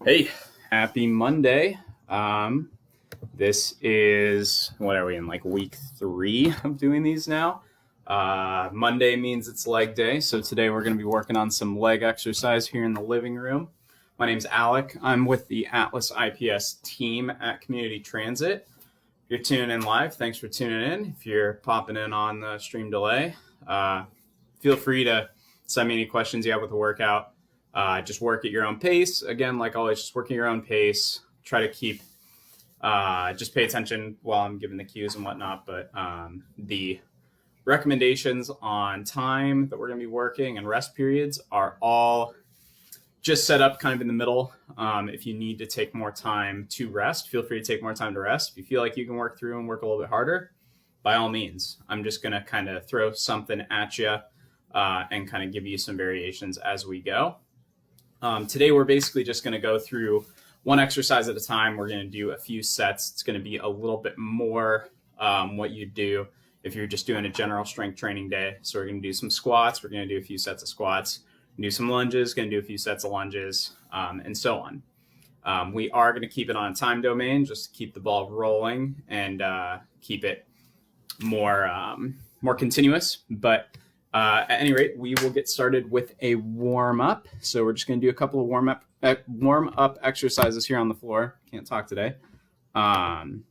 Hey, happy Monday. This is, what are we in, like week 3 of doing these now? Monday means it's leg day, so today we're going to be working on some leg exercise here in the living room. My name's Alec. I'm with the Atlas IPS team at Community Transit. If you're tuning in live, thanks for tuning in. If you're popping in on the stream delay, feel free to send me any questions you have with the workout. Just work at your own pace. Again, like always, just work at your own pace. Try to keep, just pay attention while I'm giving the cues and whatnot. But the recommendations on time that we're going to be working and rest periods are all just set up kind of in the middle. If you need to take more time to rest, feel free to take more time to rest. If you feel like you can work through and work a little bit harder, by all means. I'm just going to kind of throw something at you and kind of give you some variations as we go. Today, we're basically just going to go through one exercise at a time. We're going to do a few sets. It's going to be a little bit more what you do if you're just doing a general strength training day. So we're going to do some squats. We're going to do a few sets of squats. Do some lunges, going to do a few sets of lunges, and so on. We are going to keep it on a time domain just to keep the ball rolling and keep it more continuous. But at any rate, we will get started with a warm-up. So we're just going to do a couple of warm-up exercises here on the floor. Can't talk today. And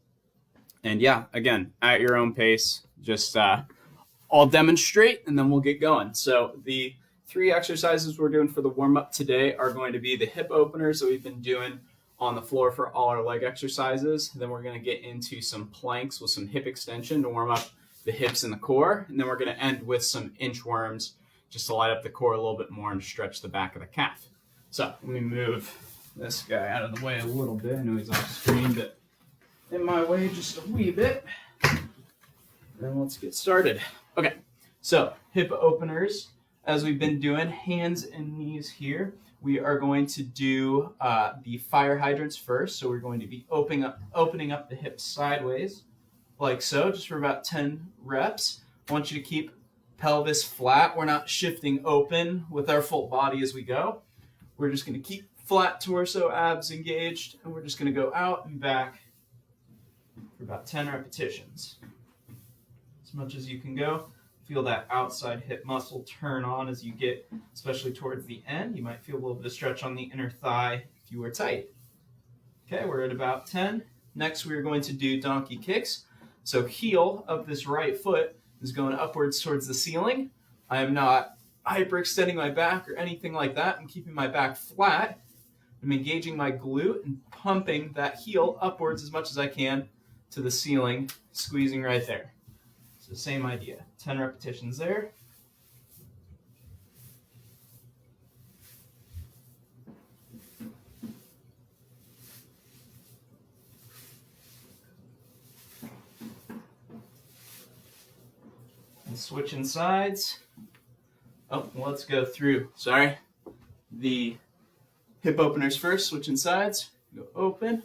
yeah, again, at your own pace, just I'll demonstrate and then we'll get going. So the 3 exercises we're doing for the warm-up today are going to be the hip openers that we've been doing on the floor for all our leg exercises. Then we're going to get into some planks with some hip extension to warm up the hips and the core. And then we're going to end with some inchworms just to light up the core a little bit more and stretch the back of the calf. So let me move this guy out of the way a little bit. I know he's off screen, but in my way just a wee bit. And let's get started. Okay, so hip openers. As we've been doing, hands and knees here. We are going to do the fire hydrants first. So we're going to be opening up the hips sideways, like so, just for about 10 reps. I want you to keep pelvis flat. We're not shifting open with our full body as we go. We're just going to keep flat torso, abs engaged, and we're just going to go out and back for about 10 repetitions. As much as you can go. Feel that outside hip muscle turn on as you get, especially towards the end. You might feel a little bit of stretch on the inner thigh if you were tight. Okay, we're at about 10. Next, we're going to do donkey kicks. So heel of this right foot is going upwards towards the ceiling. I am not hyperextending my back or anything like that. I'm keeping my back flat. I'm engaging my glute and pumping that heel upwards as much as I can to the ceiling, squeezing right there. So same idea, 10 repetitions there. And switching sides. Oh, let's go through, sorry. The hip openers first, switching sides. Go open.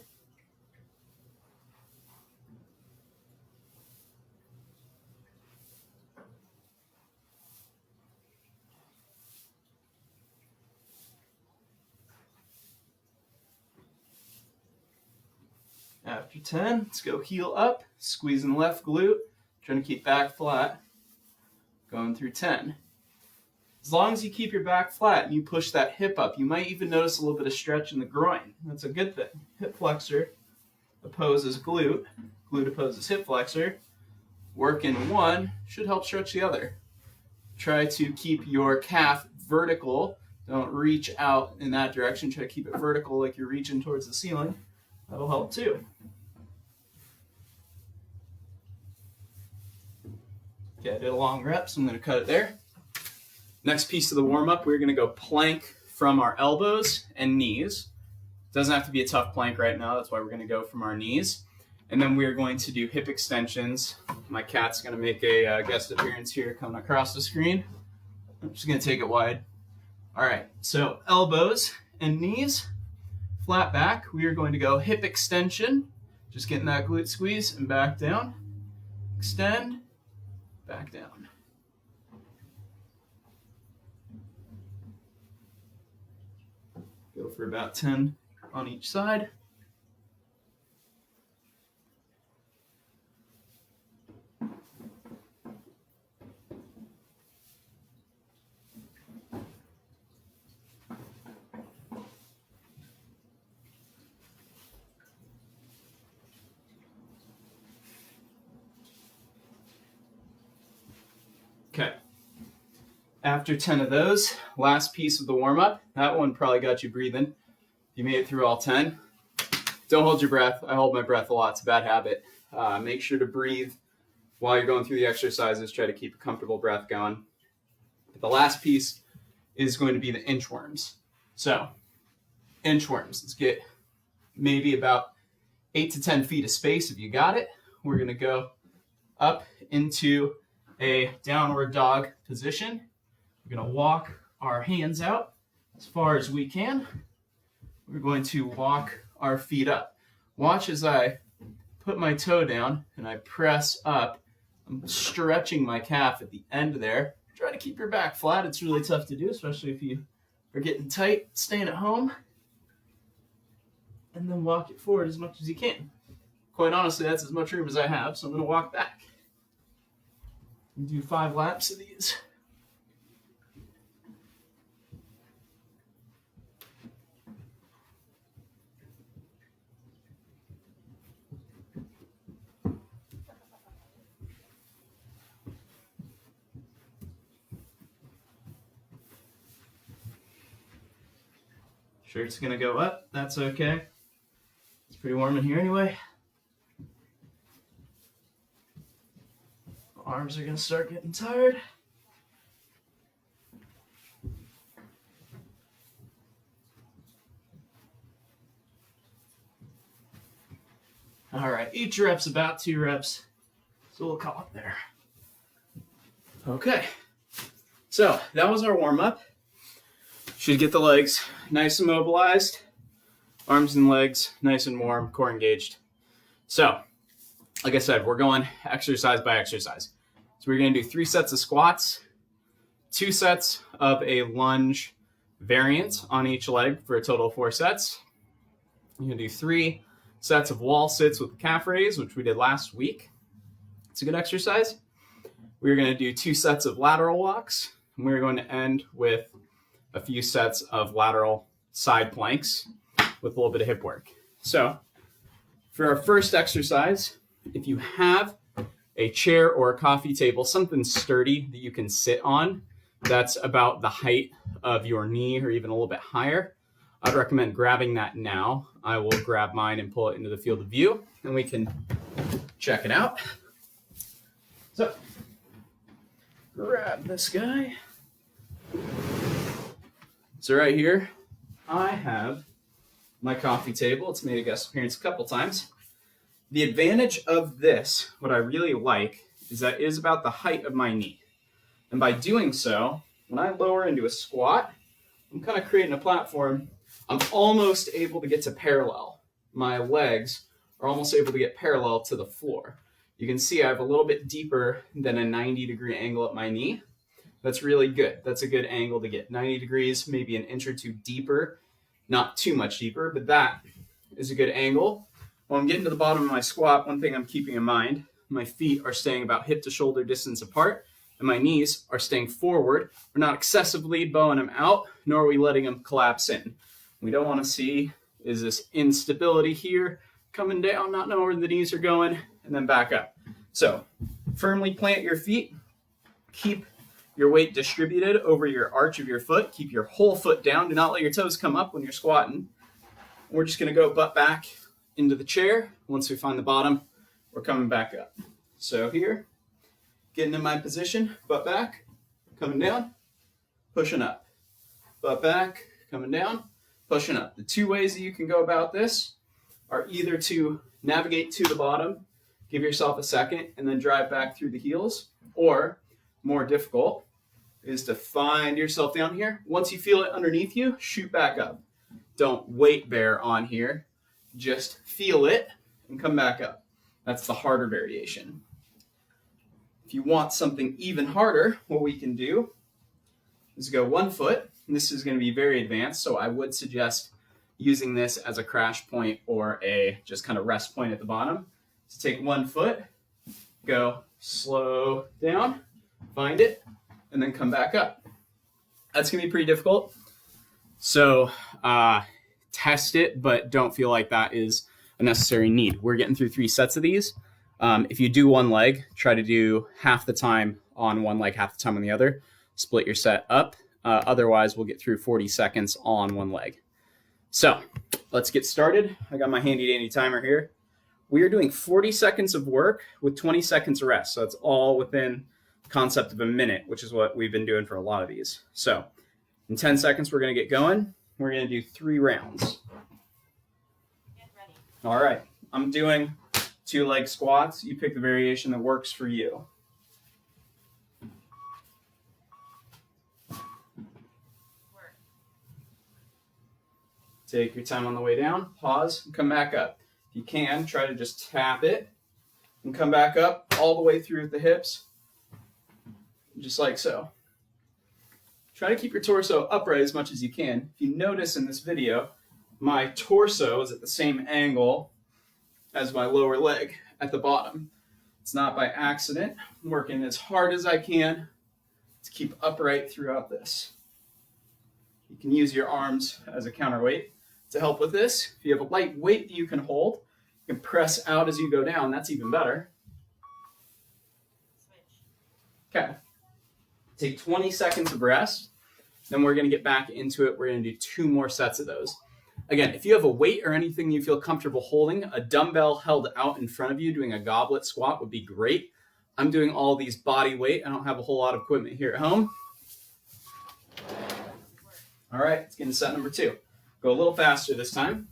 After 10, let's go heel up, squeezing left glute, trying to keep back flat, going through 10. As long as you keep your back flat and you push that hip up, you might even notice a little bit of stretch in the groin. That's a good thing. Hip flexor opposes glute, glute opposes hip flexor. Working one should help stretch the other. Try to keep your calf vertical. Don't reach out in that direction. Try to keep it vertical like you're reaching towards the ceiling. That'll help too. Okay, I did a long rep, so I'm going to cut it there. Next piece of the warm-up, we're going to go plank from our elbows and knees. Doesn't have to be a tough plank right now. That's why we're going to go from our knees. And then we're going to do hip extensions. My cat's going to make a guest appearance here coming across the screen. I'm just going to take it wide. All right, so elbows and knees. Flat back, we are going to go hip extension, just getting that glute squeeze and back down, extend, back down. Go for about 10 on each side. Okay. After 10 of those, last piece of the warm-up. That one probably got you breathing. You made it through all 10. Don't hold your breath. I hold my breath a lot. It's a bad habit. Make sure to breathe while you're going through the exercises. Try to keep a comfortable breath going. The last piece is going to be the inchworms. So, inchworms. Let's get maybe about 8 to 10 feet of space if you got it. We're going to go up into a downward dog position. We're going to walk our hands out as far as we can. We're going to walk our feet up. Watch as I put my toe down and I press up. I'm stretching my calf at the end there. Try to keep your back flat. It's really tough to do, especially if you are getting tight, staying at home. And then walk it forward as much as you can. Quite honestly, that's as much room as I have, so I'm going to walk back. Do 5 laps of these. Shirt's gonna go up, that's okay. It's pretty warm in here anyway. Arms are gonna start getting tired. All right, each rep's about 2 reps. So we'll call it there. Okay, so that was our warm-up. Should get the legs nice and mobilized, arms and legs nice and warm, core engaged. So, like I said, we're going exercise by exercise. So we're going to do 3 sets of squats, 2 sets of a lunge variant on each leg for a total of 4 sets. You're going to do 3 sets of wall sits with calf raise, which we did last week. It's a good exercise. We're going to do 2 sets of lateral walks, and we're going to end with a few sets of lateral side planks with a little bit of hip work. So for our first exercise, if you have a chair or a coffee table, something sturdy that you can sit on, that's about the height of your knee or even a little bit higher, I'd recommend grabbing that now. I will grab mine and pull it into the field of view, and we can check it out. So grab this guy. So right here, I have my coffee table. It's made a guest appearance a couple times. The advantage of this, what I really like, is that it is about the height of my knee. And by doing so, when I lower into a squat, I'm kind of creating a platform. I'm almost able to get to parallel. My legs are almost able to get parallel to the floor. You can see I have a little bit deeper than a 90-degree angle at my knee. That's really good. That's a good angle to get. 90 degrees, maybe an inch or 2 deeper. Not too much deeper, but that is a good angle. When I'm getting to the bottom of my squat, one thing I'm keeping in mind, my feet are staying about hip to shoulder distance apart, and my knees are staying forward. We're not excessively bowing them out, nor are we letting them collapse in. We don't want to see is this instability here, coming down, not knowing where the knees are going, and then back up. So firmly plant your feet. Keep your weight distributed over your arch of your foot. Keep your whole foot down. Do not let your toes come up when you're squatting. We're just going to go butt back into the chair. Once we find the bottom, we're coming back up. So here, getting in my position, butt back, coming down, pushing up. Butt back, coming down, pushing up. The 2 ways that you can go about this are either to navigate to the bottom, give yourself a second, and then drive back through the heels, or more difficult is to find yourself down here. Once you feel it underneath you, shoot back up. Don't weight bear on here. Just feel it and come back up. That's the harder variation. If you want something even harder, what we can do is go 1 foot. And this is going to be very advanced, so I would suggest using this as a crash point or a just kind of rest point at the bottom. So take one foot, go slow down, find it, and then come back up. That's gonna be pretty difficult. So test it, but don't feel like that is a necessary need. We're getting through 3 sets of these. If you do one leg, try to do half the time on one leg, half the time on the other. Split your set up. Otherwise, we'll get through 40 seconds on one leg. So let's get started. I got my handy dandy timer here. We are doing 40 seconds of work with 20 seconds of rest. So it's all within the concept of a minute, which is what we've been doing for a lot of these. So in 10 seconds, we're going to get going. We're going to do 3 rounds. Get ready. All right. I'm doing 2 leg squats. You pick the variation that works for you. Work. Take your time on the way down. Pause and come back up. If you can, try to just tap it and come back up all the way through the hips, just like so. Try to keep your torso upright as much as you can. If you notice in this video, my torso is at the same angle as my lower leg at the bottom. It's not by accident. I'm working as hard as I can to keep upright throughout this. You can use your arms as a counterweight to help with this. If you have a light weight that you can hold, you can press out as you go down. That's even better. Switch. Okay. Take 20 seconds of rest. Then we're going to get back into it. We're going to do 2 more sets of those. Again, if you have a weight or anything you feel comfortable holding, a dumbbell held out in front of you doing a goblet squat would be great. I'm doing all these body weight. I don't have a whole lot of equipment here at home. All right, let's get into set number 2. Go a little faster this time.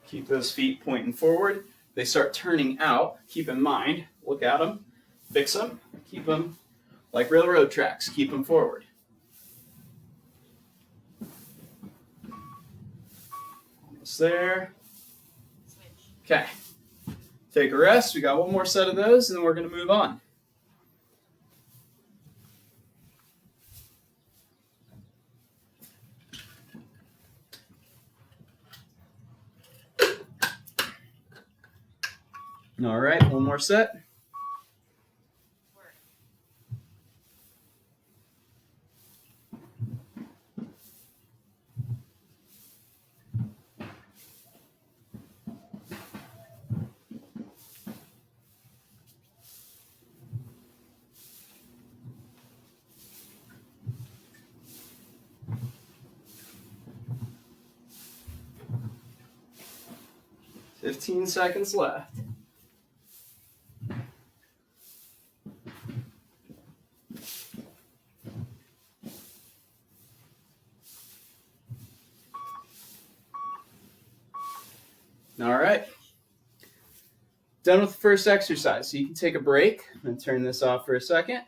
Keep those feet pointing forward. They start turning out. Keep in mind, look at them, fix them, keep them like railroad tracks. Keep them forward. Almost there. Switch. Okay. Take a rest. We got 1 more set of those, and then we're going to move on. All right, 1 more set. Work. 15 seconds left. All right. Done with the first exercise. So you can take a break. I'm going to turn this off for a second.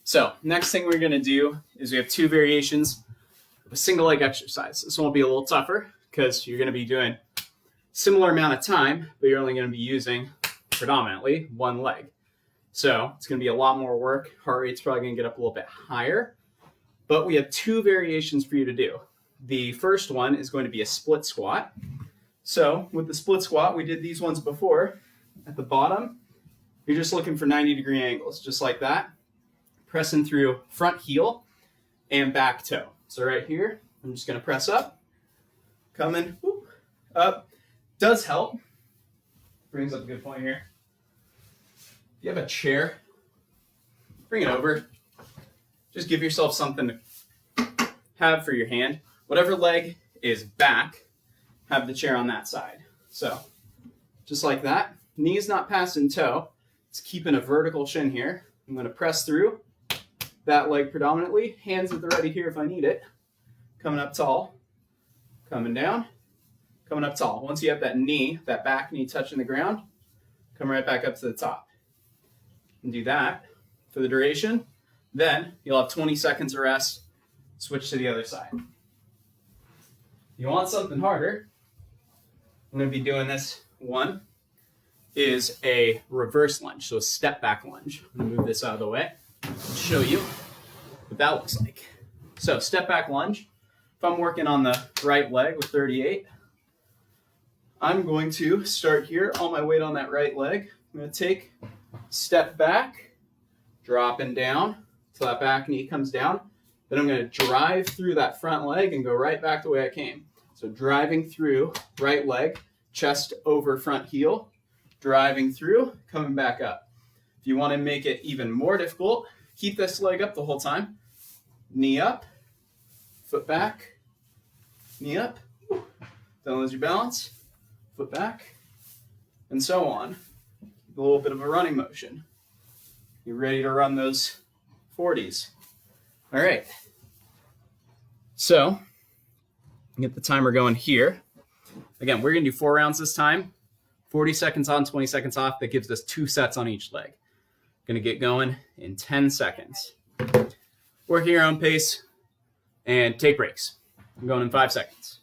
So next thing we're going to do is we have 2 variations of a single leg exercise. This one will be a little tougher because you're going to be doing similar amount of time, but you're only going to be using predominantly 1 leg. So it's going to be a lot more work. Heart rate's probably going to get up a little bit higher. But we have 2 variations for you to do. The first one is going to be a split squat. So with the split squat, we did these ones before. At the bottom, you're just looking for 90-degree angles, just like that. Pressing through front heel and back toe. So right here, I'm just going to press up, coming whoop, up. Does help. Brings up a good point here. If you have a chair, bring it over. Just give yourself something to have for your hand. Whatever leg is back, have the chair on that side. So just like that. Knees not passing toe. It's keeping a vertical shin here. I'm going to press through that leg predominantly. Hands at the ready here if I need it. Coming up tall. Coming down. Coming up tall. Once you have that knee, that back knee touching the ground, come right back up to the top. And do that for the duration Then you'll have 20 seconds of rest. Switch to the other side. If you want something harder, I'm going to be doing this. One is a reverse lunge, so a step back lunge. I'm going to move this out of the way and show you what that looks like. So step back lunge. If I'm working on the right leg with 38, I'm going to start here, all my weight on that right leg. I'm going to take step back, dropping down till that back knee comes down. Then I'm going to drive through that front leg and go right back the way I came. So driving through, right leg, chest over front heel, driving through, coming back up. If you want to make it even more difficult, keep this leg up the whole time. Knee up, foot back, knee up, don't lose your balance, foot back, and so on. A little bit of a running motion. You ready to run those 40s? All right. So, get the timer going here. Again, we're going to do 4 rounds this time. 40 seconds on, 20 seconds off. That gives us 2 sets on each leg. Going to get going in 10 seconds. Work at your own pace and take breaks. I'm going in 5 seconds.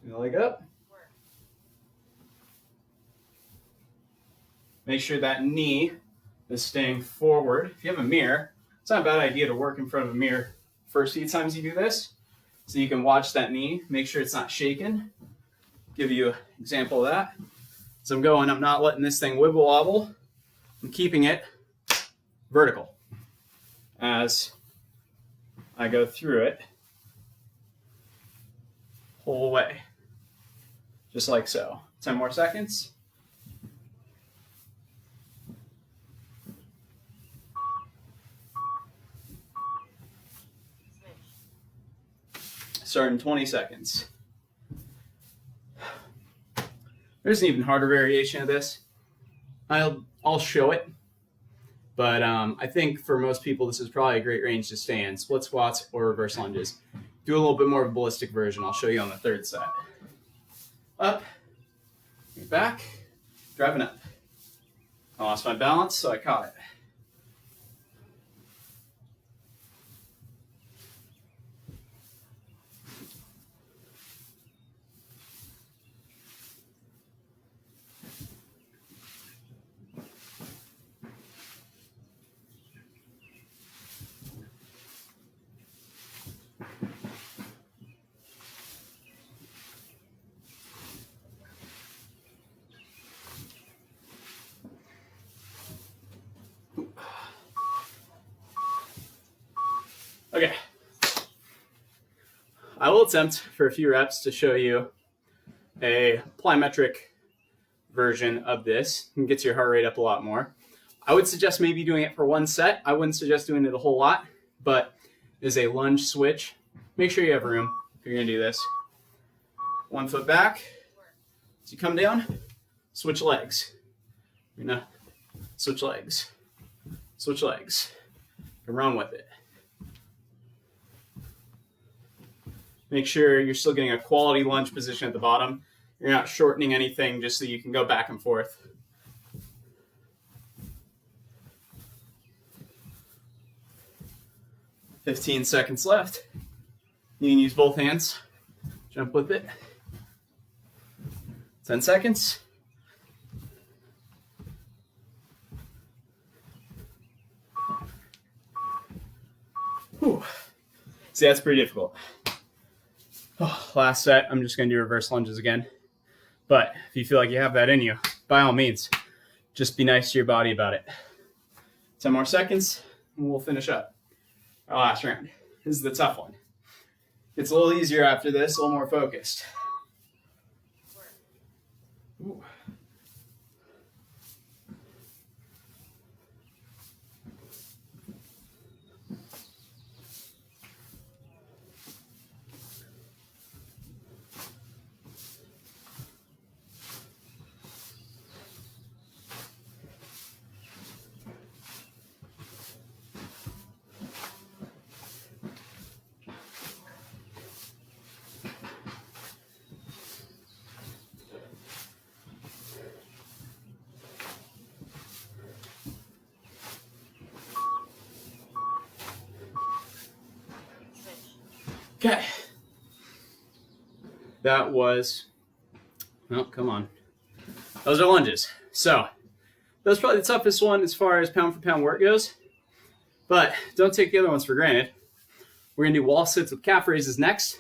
Your leg up. Make sure that knee is staying forward. If you have a mirror, it's not a bad idea to work in front of a mirror first few times you do this, so you can watch that knee, make sure it's not shaking. Give you an example of that. So I'm not letting this thing wibble wobble. I'm keeping it vertical as I go through it whole way, just like so. 10 more seconds. Start in 20 seconds. There's an even harder variation of this. I'll show it, but I think for most people this is probably a great range to stay in. Split squats or reverse lunges. Do a little bit more of a ballistic version. I'll show you on the 3rd set. Up, back, driving up. I lost my balance, so I caught it. Okay. I will attempt for a few reps to show you a plyometric version of this. It gets your heart rate up a lot more. I would suggest maybe doing it for 1 set. I wouldn't suggest doing it a whole lot, but it is a lunge switch. Make sure you have room if you're going to do this. 1 foot back. As you come down, switch legs. You're gonna switch legs. Switch legs. And run with it. Make sure you're still getting a quality lunge position at the bottom. You're not shortening anything just so you can go back and forth. "15 seconds left. You can use both hands. Jump with it. 10 seconds. Whew. See, that's pretty difficult. Oh, last set, I'm just going to do reverse lunges again. But if you feel like you have that in you, by all means, just be nice to your body about it. 10 more seconds, and we'll finish up our last round. This is the tough one. It's a little easier after this, a little more focused. Ooh. Okay. That was, oh, come on. Those are lunges. So that was probably the toughest one as far as pound for pound work goes. But don't take the other ones for granted. We're going to do wall sits with calf raises next.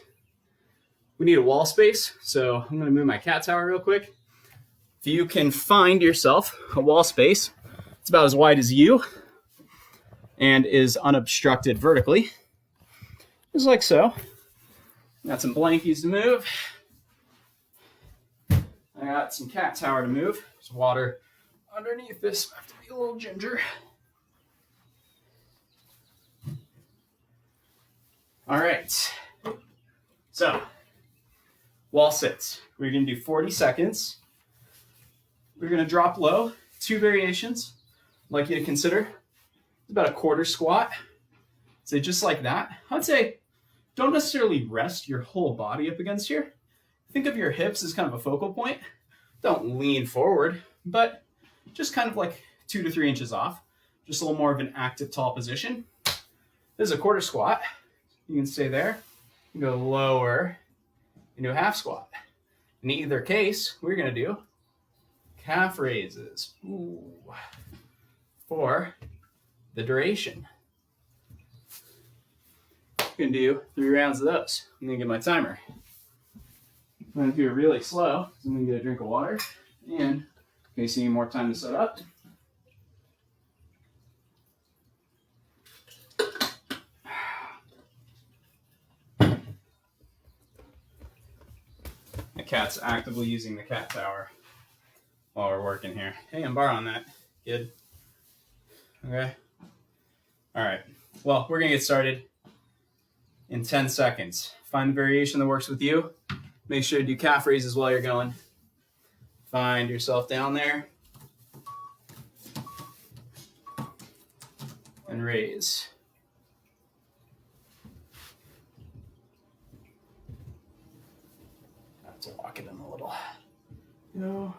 We need a wall space, so I'm going to move my cat tower real quick. If you can find yourself a wall space, it's about as wide as you and is unobstructed vertically, just like so. Got some blankies to move. I got some cat tower to move. There's water underneath this. I have to be a little ginger. All right. So, wall sits. We're going to do 40 seconds. We're going to drop low. 2 variations I'd like you to consider. It's about a quarter squat. So just like that. I'd say don't necessarily rest your whole body up against here. Think of your hips as kind of a focal point. Don't lean forward, but just kind of like 2 to 3 inches off. Just a little more of an active tall position. This is a quarter squat. You can stay there. You can go lower into a half squat. In either case, we're going to do calf raises. Ooh. For the duration. You can do 3 rounds of those. I'm going to get my timer. I'm going to do it really slow. So I'm going to get a drink of water. And in case you need more time to set up. The cat's actively using the cat tower while we're working here. Hey, I'm borrowing that, kid. Okay. All right. Well, we're going to get started in 10 seconds. Find the variation that works with you. Make sure to do calf raises while you're going. Find yourself down there. And raise. I have to walk it in a little. Go.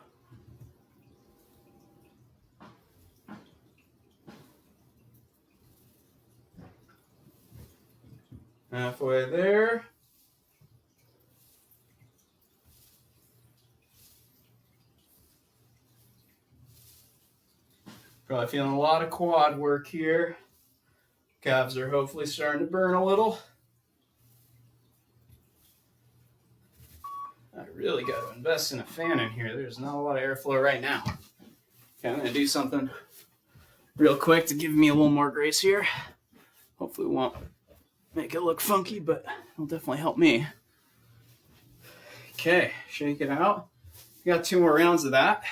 Halfway there. Probably feeling a lot of quad work here. Calves are hopefully starting to burn a little. I really got to invest in a fan in here. There's not a lot of airflow right now. Okay, I'm going to do something real quick to give me a little more grace here. Hopefully it won't make it look funky, but it'll definitely help me. Okay, shake it out. We got 2 more rounds of that.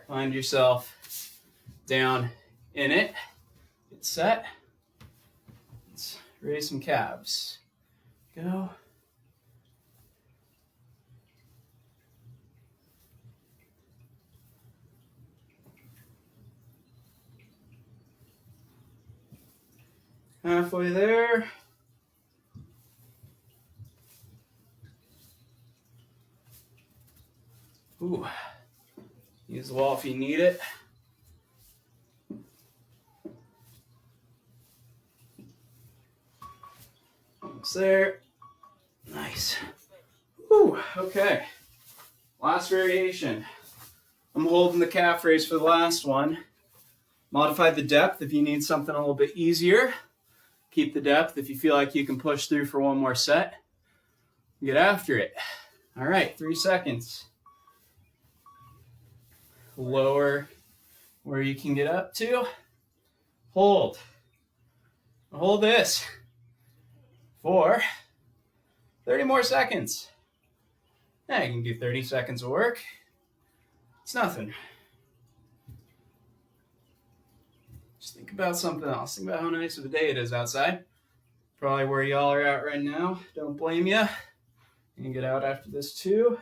Find yourself down in it. Get set. Let's raise some calves. Go. Halfway there. Ooh. Use the wall if you need it. Almost there. Nice. Ooh, okay. Last variation. I'm holding the calf raise for the last one. Modify the depth if you need something a little bit easier. Keep the depth if you feel like you can push through for one more set. Get after it. All right, 3 seconds. Lower where you can get up to. Hold. Hold this for 30 more seconds. Yeah, you can do 30 seconds of work. It's nothing. Just think about something else. Think about how nice of a day it is outside. Probably where y'all are at right now. Don't blame you. You can get out after this too.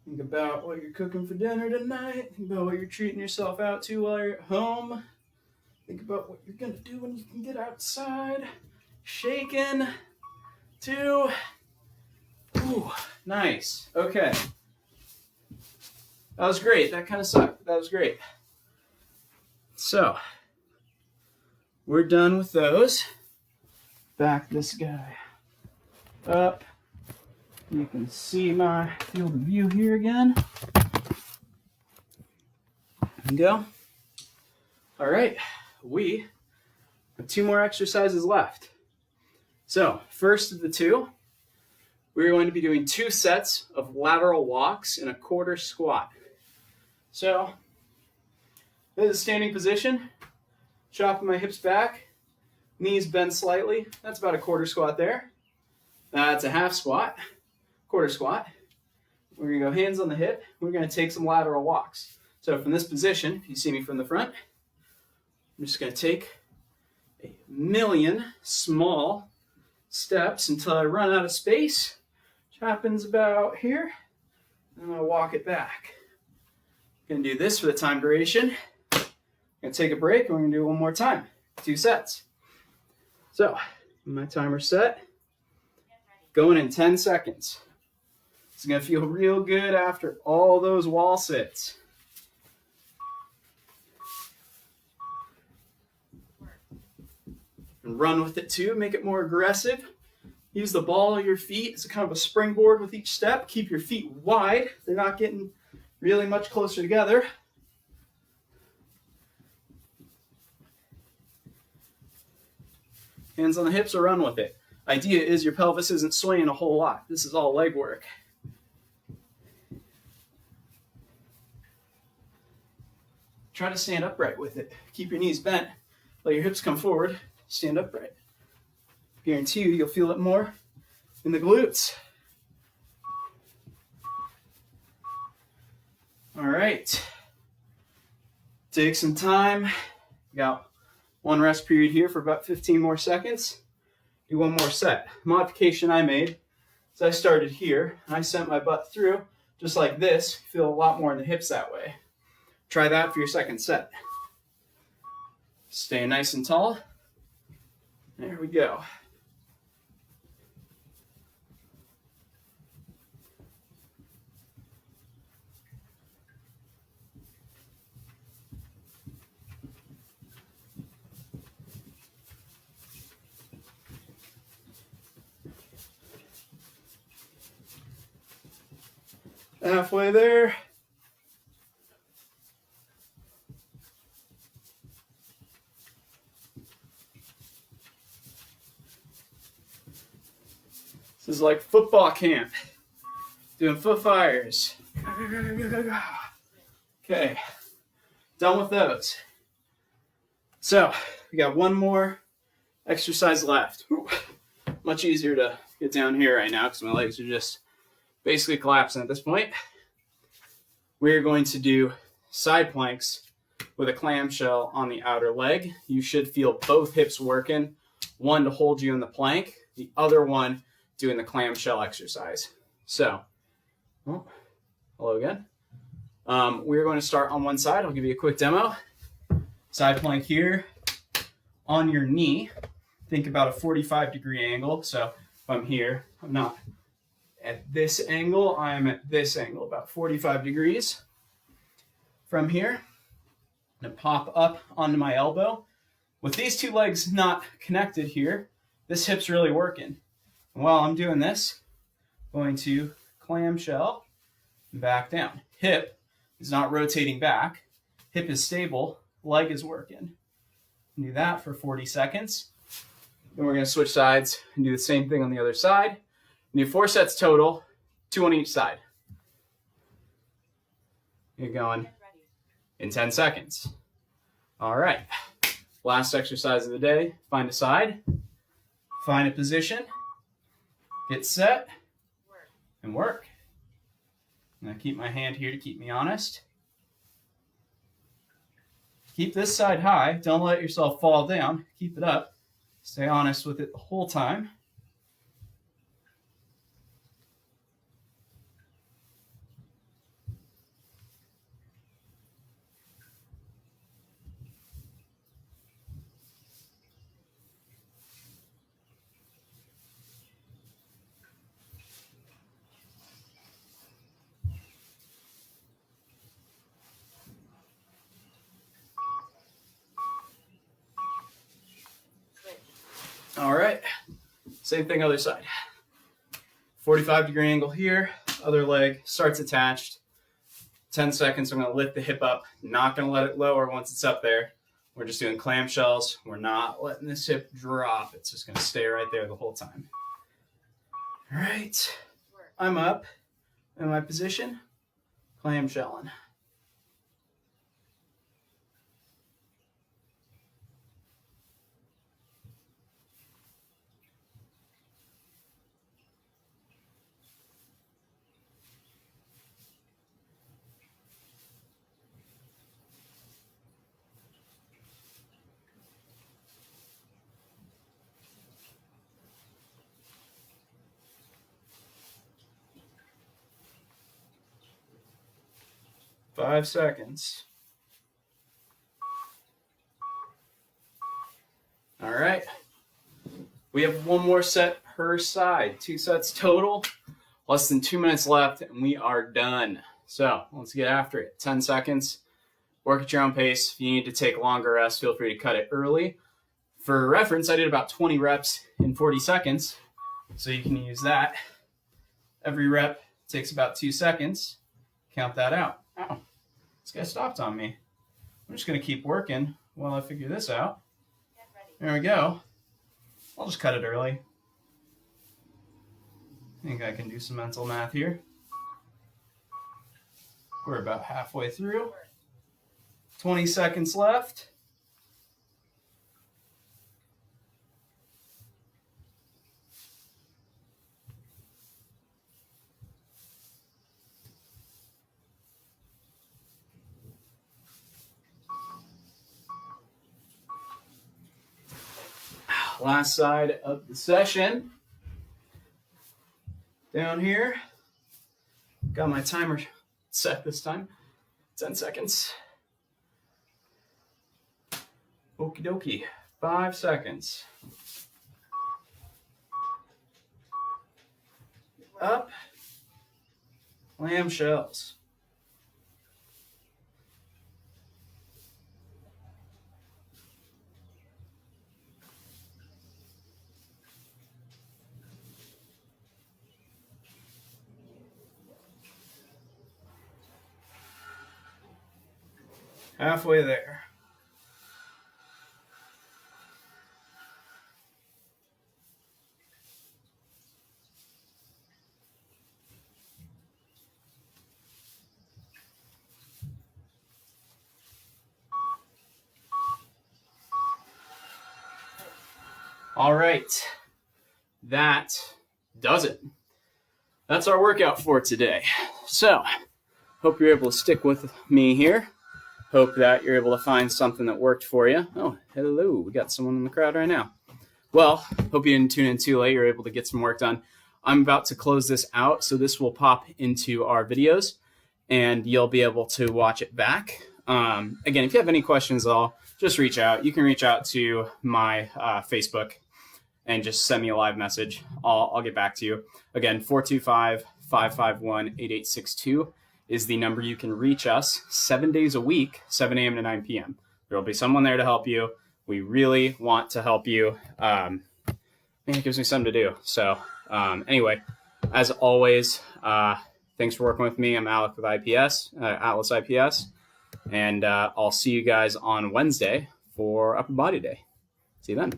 Think about what you're cooking for dinner tonight. Think about what you're treating yourself out to while you're at home. Think about what you're going to do when you can get outside. Shaking. 2. Ooh, nice. Okay. That was great. That kind of sucked. That was great. So, we're done with those. Back this guy up. You can see my field of view here again. There we go. All right, we have 2 more exercises left. So, first of the 2, we're going to be doing 2 sets of lateral walks in a quarter squat. So, this is standing position, chopping my hips back, knees bent slightly. That's about a quarter squat there. That's a half squat, quarter squat. We're going to go hands on the hip. We're going to take some lateral walks. So from this position, if you see me from the front, I'm just going to take a million small steps until I run out of space, which happens about here. And I'm going to walk it back. I'm going to do this for the time duration. I'm going to take a break, and we're going to do it one more time. 2 sets. So, my timer's set. Going in 10 seconds. It's going to feel real good after all those wall sits. And run with it too. Make it more aggressive. Use the ball of your feet as a kind of a springboard with each step. Keep your feet wide. They're not getting really much closer together. Hands on the hips or run with it. Idea is your pelvis isn't swaying a whole lot. This is all leg work. Try to stand upright with it. Keep your knees bent. Let your hips come forward. Stand upright. Guarantee you, you'll feel it more in the glutes. All right. Take some time. Got 1 rest period here for about 15 more seconds. Do 1 more set. Modification I made is I started here and I sent my butt through just like this. Feel a lot more in the hips that way. Try that for your second set. Stay nice and tall. There we go. Halfway there. This is like football camp. Doing foot fires. Okay. Done with those. So, we got 1 more exercise left. Whew. Much easier to get down here right now because my legs are just basically collapsing at this point. We're going to do side planks with a clamshell on the outer leg. You should feel both hips working. One to hold you in the plank, the other one doing the clamshell exercise. So, hello again. We're going to start on one side. I'll give you a quick demo. Side plank here on your knee. Think about a 45-degree angle. So if I'm here, I'm not at this angle, I'm at this angle, about 45 degrees. From here, I'm going to pop up onto my elbow. With these 2 legs not connected here, this hip's really working. And while I'm doing this, I'm going to clamshell and back down. Hip is not rotating back. Hip is stable. Leg is working. Do that for 40 seconds. Then we're going to switch sides and do the same thing on the other side. Do 4 sets total, 2 on each side. You're going in 10 seconds. All right. Last exercise of the day. Find a side. Find a position. Get set. And work. I'm going to keep my hand here to keep me honest. Keep this side high. Don't let yourself fall down. Keep it up. Stay honest with it the whole time. Same thing other side. 45-degree angle here. Other leg starts attached. 10 seconds, I'm going to lift the hip up. Not going to let it lower once it's up there. We're just doing clamshells. We're not letting this hip drop. It's just going to stay right there the whole time. All right. I'm up in my position. Clamshelling. Five seconds. All right. We have one more set per side. 2 sets total. Less than 2 minutes left, and we are done. So let's get after it. 10 seconds. Work at your own pace. If you need to take longer rest, feel free to cut it early. For reference, I did about 20 reps in 40 seconds, so you can use that. Every rep takes about 2 seconds. Count that out. Ow, this guy stopped on me. I'm just going to keep working while I figure this out. Get ready. There we go. I'll just cut it early. I think I can do some mental math here. We're about halfway through. 20 seconds left. Last side of the session. Down here. Got my timer set this time. 10 seconds. Okie dokie. 5 seconds. Up. Clamshells. Halfway there. All right, that does it. That's our workout for today. So, hope you're able to stick with me here. Hope that you're able to find something that worked for you. Oh, hello, we got someone in the crowd right now. Well, hope you didn't tune in too late. You're able to get some work done. I'm about to close this out, so this will pop into our videos, and you'll be able to watch it back. Again, if you have any questions at all, just reach out. You can reach out to my Facebook and just send me a live message. I'll get back to you. Again, 425-551-8862 is the number you can reach us 7 days a week, 7 a.m. to 9 p.m. There will be someone there to help you. We really want to help you. It gives me something to do. So anyway, as always, thanks for working with me. I'm Alec with IPS, Atlas IPS. And I'll see you guys on Wednesday for Upper Body Day. See you then.